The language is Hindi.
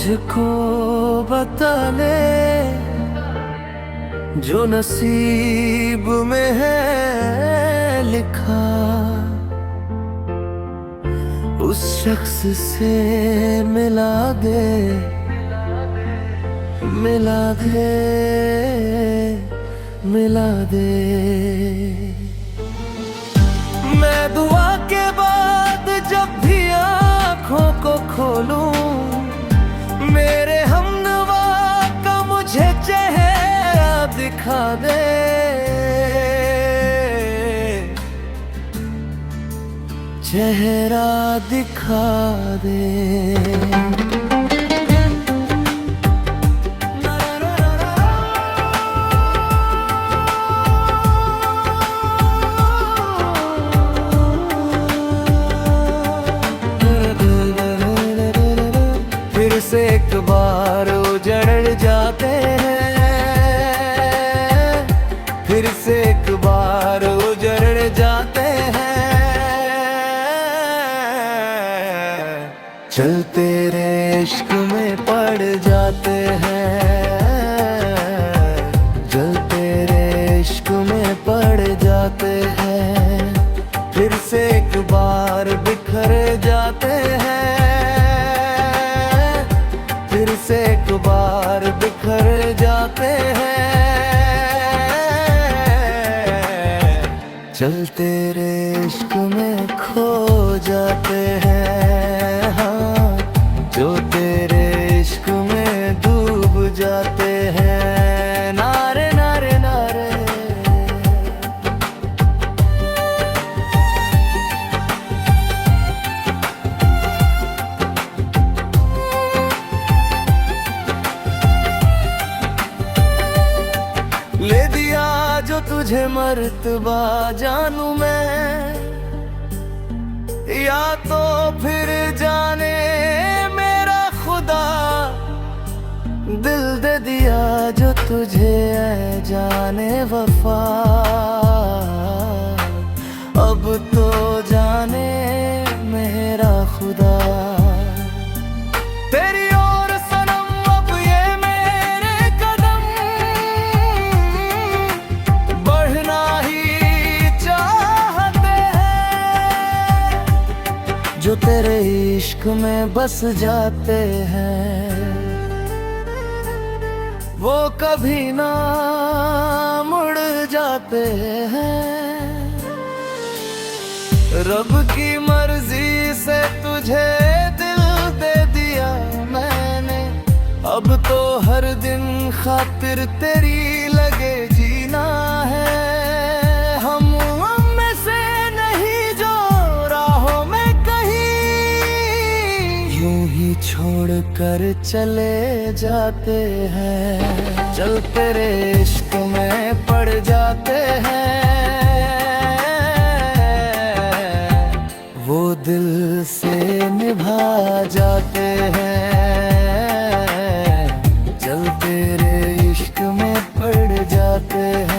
मुझको बता ले जो नसीब में है लिखा, उस शख्स से मिला दे, मिला दे, मिला दे। मैं दुआ के बाद जब भी आँखों को खोलूं, मेरे हमनवा का मुझे चेहरा दिखा दे, चेहरा दिखा दे। फिर से एक बार उजड़ जाते हैं, फिर से एक बार उजड़ जाते हैं। चल तेरे इश्क में पड़ जाते हैं, चल तेरे इश्क में पड़ जाते हैं। फिर से एक बार बिखर जाते हैं, फिर से एक बार बिखर जाते हैं। चल तेरे इश्क में खो जाते हैं, हाँ जो तेरे इश्क में डूब जाते हैं। नारे नारे नारे। ले दिया जो तुझे मर्तबा जानू मैं, या तो फिर जाने मेरा खुदा। दिल दे दिया जो तुझे है जाने वफा, अब तो जाने मेरा खुदा। तेरी और सनम अब ये मेरे कदम बढ़ना ही चाहते हैं, जो तेरे इश्क में बस जाते हैं। वो कभी ना मुड़ जाते हैं। रब की मर्जी से तुझे दिल दे दिया मैंने, अब तो हर दिन खातिर तेरी लगे जीना है। हम में से नहीं जो राहों में कहीं यूं ही छोड़ कर चले जाते हैं। चल तेरे इश्क में पड़ जाते हैं, वो दिल से निभा जाते हैं। चल तेरे इश्क में पड़ जाते हैं।